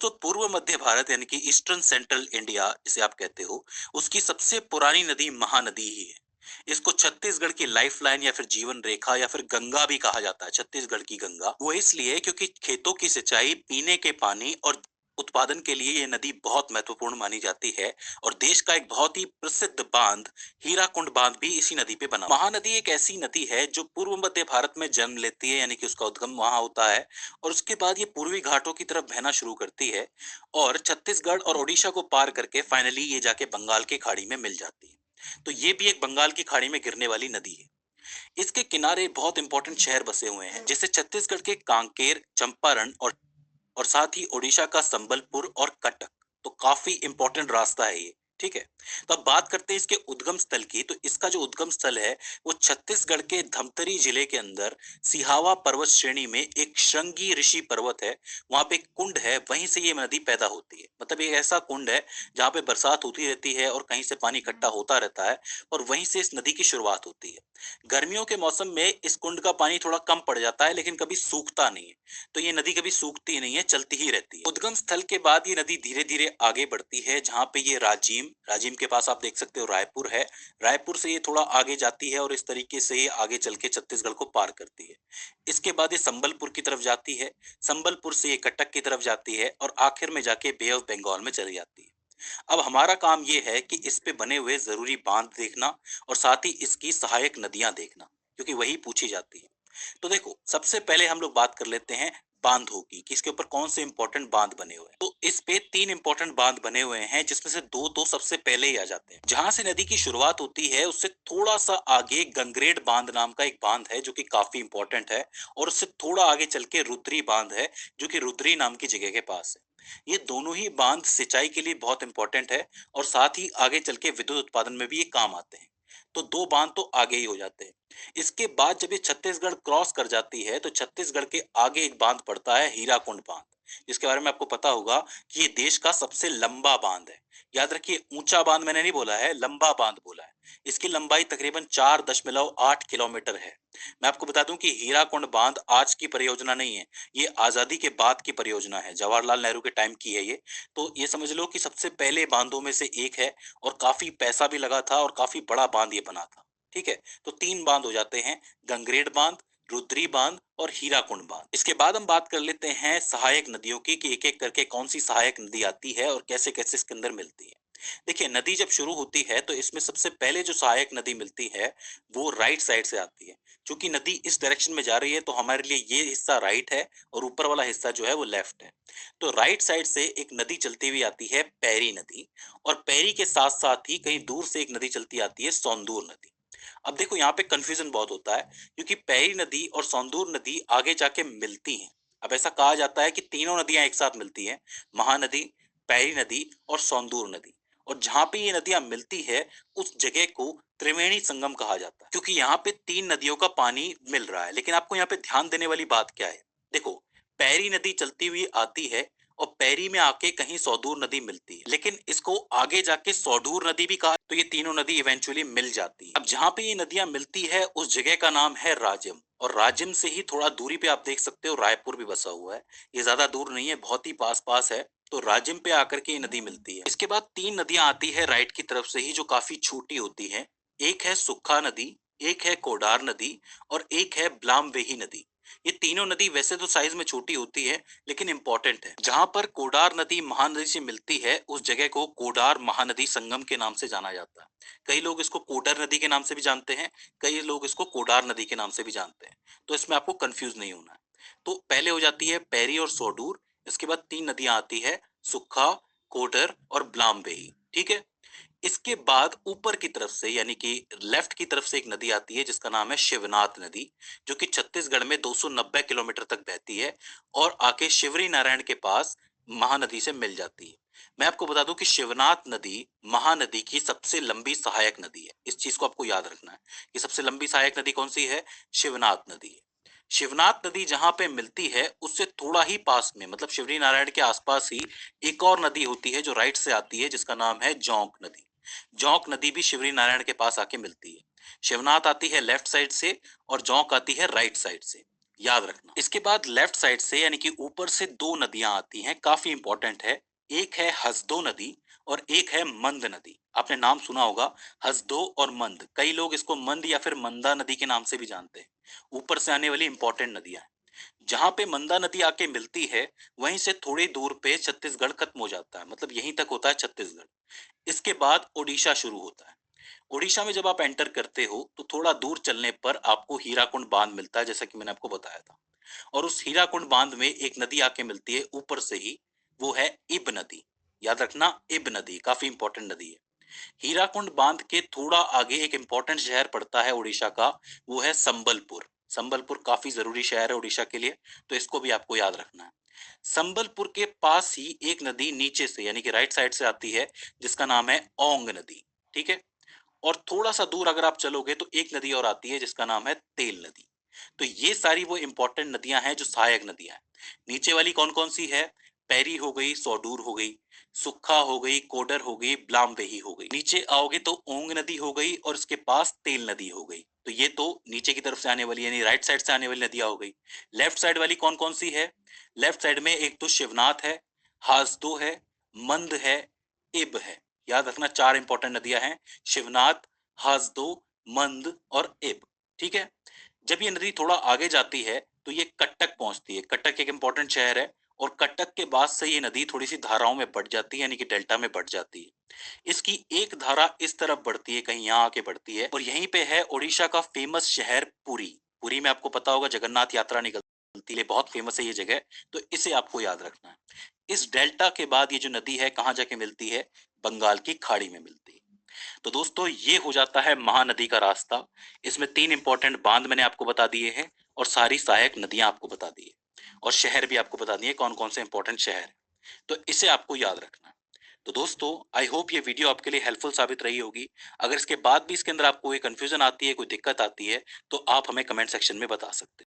तो पूर्व मध्य भारत यानी कि ईस्टर्न सेंट्रल इंडिया जिसे आप कहते हो, उसकी सबसे पुरानी नदी महानदी ही है। इसको छत्तीसगढ़ की लाइफलाइन या फिर जीवन रेखा या फिर गंगा भी कहा जाता है, छत्तीसगढ़ की गंगा। वो इसलिए क्योंकि खेतों की सिंचाई, पीने के पानी और उत्पादन के लिए ये नदी बहुत महत्वपूर्ण मानी जाती है। और देश का एक बहुत ही प्रसिद्ध बांध, हीराकुंड बांध भी इसी नदी पे बना। महानदी एक ऐसी नदी है जो पूर्व मध्य भारत में जन्म लेती है, यानी कि उसका उद्गम वहां होता है और उसके बाद ये पूर्वी घाटों की तरफ बहना शुरू करती है और छत्तीसगढ़ और ओडिशा को पार करके फाइनली ये जाके बंगाल की खाड़ी में मिल जाती है। तो ये भी एक बंगाल की खाड़ी में गिरने वाली नदी है। इसके किनारे बहुत इंपॉर्टेंट शहर बसे हुए हैं, जैसे छत्तीसगढ़ के कांकेर, चंपारण और साथ ही ओडिशा का संबलपुर और कटक। तो काफी इंपॉर्टेंट रास्ता है ये। ठीक है। तो अब बात करते हैं इसके उद्गम स्थल की। तो इसका जो उद्गम स्थल है वो छत्तीसगढ़ के धमतरी जिले के अंदर सिहावा पर्वत श्रेणी में एक श्रृंगी ऋषि पर्वत है। वहां पे एक कुंड है, वहीं से ये नदी पैदा होती है। मतलब एक ऐसा कुंड है जहाँ पे बरसात होती रहती है और कहीं से पानी इकट्ठा होता रहता है और वहीं से इस नदी की शुरुआत होती है। गर्मियों के मौसम में इस कुंड का पानी थोड़ा कम पड़ जाता है, लेकिन कभी सूखता नहीं है। तो ये नदी कभी सूखती नहीं है, चलती ही रहती है। उद्गम स्थल के बाद ये नदी धीरे धीरे आगे बढ़ती है, जहाँ पे ये राजिम राजिम के पास आप देख सकते हो रायपुर है। रायपुर से ये थोड़ा आगे जाती है और इस तरीके से ये आगे चल के छत्तीसगढ़ को पार करती है। इसके बाद ये संबलपुर की तरफ जाती है। संबलपुर से ये कटक की तरफ जाती है और आखिर में जाके बे ऑफ बंगाल में चली जाती है। अब हमारा काम ये है कि इस पे बने हुए जरूरी बांध देखना और साथ ही इसकी सहायक नदियां देखना, क्योंकि वही पूछी जाती है। तो देखो, सबसे पहले हम लोग बात कर लेते हैं बांधों की कि इसके ऊपर कौन से इंपॉर्टेंट बांध बने हुए हैं। तो इस पे तीन इंपॉर्टेंट बांध बने हुए हैं, जिसमें से दो तो सबसे पहले ही आ जाते हैं। जहां से नदी की शुरुआत होती है उससे थोड़ा सा आगे गंगरेड बांध नाम का एक बांध है, जो कि काफी इंपॉर्टेंट है। और उससे थोड़ा आगे चल के रुद्री बांध है, जो कि रुद्री नाम की जगह के पास है। ये दोनों ही बांध सिंचाई के लिए बहुत इंपॉर्टेंट है और साथ ही आगे चल के विद्युत उत्पादन में भी ये काम आते हैं। तो दो बांध तो आगे ही हो जाते हैं। इसके बाद जब ये छत्तीसगढ़ क्रॉस कर जाती है तो छत्तीसगढ़ के आगे एक बांध पड़ता है, हीराकुंड बांध, जिसके बारे में आपको पता होगा कि ये देश का सबसे लंबा बांध है। याद रखिए, ऊंचा बांध मैंने नहीं बोला है, लंबा बांध बोला है। इसकी लंबाई तकरीबन 4.8 किलोमीटर है। मैं आपको बता दूं कि हीराकुंड बांध आज की परियोजना नहीं है, ये आजादी के बाद की परियोजना है, जवाहरलाल नेहरू के टाइम की है ये। तो ये समझ लो कि सबसे पहले बांधों में से एक है और काफी पैसा भी लगा था और काफी बड़ा बांध ये बना था। ठीक है। तो तीन बांध हो जाते हैं, गंगरेड बांध, रुद्री बांध और हीराकुंड बांध। इसके बाद हम बात कर लेते हैं सहायक नदियों की कि एक एक करके कौन सी सहायक नदी आती है और कैसे कैसे इसके अंदर मिलती है। देखिए, नदी जब शुरू होती है तो इसमें सबसे पहले जो सहायक नदी मिलती है वो राइट साइड से आती है। क्योंकि नदी इस डायरेक्शन में जा रही है तो हमारे लिए ये हिस्सा राइट है और ऊपर वाला हिस्सा जो है वो लेफ्ट है। तो राइट साइड से एक नदी चलती हुई आती है, पैरी नदी। और पैरी के साथ साथ ही कहीं दूर से एक नदी चलती आती है, सौंदूर नदी। अब देखो, यहाँ पे कंफ्यूजन बहुत होता है, क्योंकि पैरी नदी और सौंदूर नदी आगे जाके मिलती हैं। अब ऐसा कहा जाता है कि तीनों नदियां एक साथ मिलती हैं, महानदी, पैरी नदी और सौंदूर नदी। और जहां पे ये नदियां मिलती है उस जगह को त्रिवेणी संगम कहा जाता है, क्योंकि यहाँ पे तीन नदियों का पानी मिल रहा है। लेकिन आपको यहाँ पे ध्यान देने वाली बात क्या है? देखो, पैरी नदी चलती हुई आती है और पैरी में आके कहीं सौदूर नदी मिलती है, लेकिन इसको आगे जाके सौडूर नदी भी कहा। तो ये तीनों नदी इवेंचुअली मिल जाती है। अब जहां पे ये नदियां मिलती है उस जगह का नाम है राजिम। और राजिम से ही थोड़ा दूरी पे आप देख सकते हो रायपुर भी बसा हुआ है। ये ज्यादा दूर नहीं है, बहुत ही पास पास है। तो राजिम पे आकर के ये नदी मिलती है। इसके बाद तीन नदियां आती है राइट की तरफ से ही, जो काफी छोटी होती है। एक है सुक्खा नदी, एक है कोडार नदी और एक है ब्लामवेही नदी। ये तीनों नदी वैसे तो साइज में छोटी होती है, लेकिन इंपॉर्टेंट है। जहां पर कोडार नदी महानदी से मिलती है उस जगह को कोडार महानदी संगम के नाम से जाना जाता है। कई लोग इसको कोडर नदी के नाम से भी जानते हैं, कई लोग इसको कोडार नदी के नाम से भी जानते हैं। तो इसमें आपको कंफ्यूज नहीं होना है। तो पहले हो जाती है पैरी और सोडूर। इसके बाद तीन नदियां आती है, सुक्खा, कोडर और ब्लामबेही। ठीक है। इसके बाद ऊपर की तरफ से यानी कि लेफ्ट की तरफ से एक नदी आती है जिसका नाम है शिवनाथ नदी, जो कि छत्तीसगढ़ में 290 किलोमीटर तक बहती है और आके शिवरी नारायण के पास महानदी से मिल जाती है। मैं आपको बता दूं कि शिवनाथ नदी महानदी की सबसे लंबी सहायक नदी है। इस चीज को आपको याद रखना है कि सबसे लंबी सहायक नदी कौन सी है? शिवनाथ नदी है। शिवनाथ नदी जहां पे मिलती है उससे थोड़ा ही पास में, मतलब शिवरी नारायण के आसपास ही एक और नदी होती है जो राइट से आती है, जिसका नाम है जौंक नदी। जौंक नदी भी शिवरी नारायण के पास आके मिलती है। शिवनाथ आती है लेफ्ट साइड से और जौंक आती है राइट साइड से। याद रखना। इसके बाद लेफ्ट साइड से यानी कि ऊपर से दो नदियां आती हैं, काफी इंपॉर्टेंट है। एक है हसदो नदी और एक है मंद नदी। आपने नाम सुना होगा, हसदो और मंद। कई लोग इसको मंद या फिर मंदा नदी के नाम से भी जानते हैं। ऊपर से आने वाली इंपॉर्टेंट नदियां हैं। जहां पे मंदा नदी आके मिलती है, वहीं से थोड़ी दूर पे छत्तीसगढ़ खत्म हो जाता है, मतलब यहीं तक होता है छत्तीसगढ़। इसके बाद ओडिशा शुरू होता है। ओडिशा में जब आप एंटर करते हो तो थोड़ा दूर चलने पर आपको हीराकुंड बांध मिलता है, जैसा कि मैंने आपको बताया था। और उस हीराकुंड बांध में एक नदी आके मिलती है ऊपर से ही, वो है इब नदी। याद रखना, इब नदी काफी इंपॉर्टेंट नदी है। हीराकुंड बांध के थोड़ा आगे एक इंपॉर्टेंट शहर पड़ता है उड़ीसा का, वो है संबलपुर। संबलपुर काफी जरूरी शहर है उड़ीसा के लिए, तो इसको भी आपको याद रखना है। संबलपुर के पास ही एक नदी नीचे से यानी कि राइट साइड से आती है, जिसका नाम है ओंग नदी। ठीक है। और थोड़ा सा दूर अगर आप चलोगे तो एक नदी और आती है जिसका नाम है तेल नदी। तो ये सारी वो इंपॉर्टेंट नदियां हैं जो सहायक नदियां हैं। नीचे वाली कौन कौन सी है? पैरी हो गई, सौडूर हो गई, सुक्खा हो गई, कोडर हो गई, ब्लामवेही हो गई। नीचे आओगे तो ओंग नदी हो गई और उसके पास तेल नदी हो गई। तो ये तो नीचे की तरफ से आने वाली यानी राइट साइड से आने वाली नदियां हो गई। लेफ्ट साइड वाली कौन कौन सी है? लेफ्ट साइड में एक तो शिवनाथ है, हासदो है, मंद है, इब है। याद रखना, चार इंपॉर्टेंट नदियां हैं, शिवनाथ, हासदो, मंद और इब। ठीक है। जब ये नदी थोड़ा आगे जाती है तो ये कटक पहुंचती है। कटक एक इंपॉर्टेंट शहर है और कटक के बाद से ये नदी थोड़ी सी धाराओं में बढ़ जाती है यानी कि डेल्टा में बढ़ जाती है। इसकी एक धारा इस तरफ बढ़ती है, कहीं यहाँ आके बढ़ती है, और यहीं पे है ओडिशा का फेमस शहर पुरी। पुरी में आपको पता होगा जगन्नाथ यात्रा निकलती है, बहुत फेमस है ये जगह। तो इसे आपको याद रखना है। इस डेल्टा के बाद ये जो नदी है कहाँ जाके मिलती है? बंगाल की खाड़ी में मिलती है। तो दोस्तों ये हो जाता है महानदी का रास्ता। इसमें तीन इंपॉर्टेंट बांध मैंने आपको बता दिए हैं और सारी सहायक नदियां आपको बता दी है और शहर भी आपको बता दिए कौन कौन से इंपॉर्टेंट शहर हैं। तो इसे आपको याद रखना है। तो दोस्तों आई होप ये वीडियो आपके लिए हेल्पफुल साबित रही होगी। अगर इसके बाद भी इसके अंदर आपको कोई कंफ्यूजन आती है, कोई दिक्कत आती है, तो आप हमें कमेंट सेक्शन में बता सकते हैं।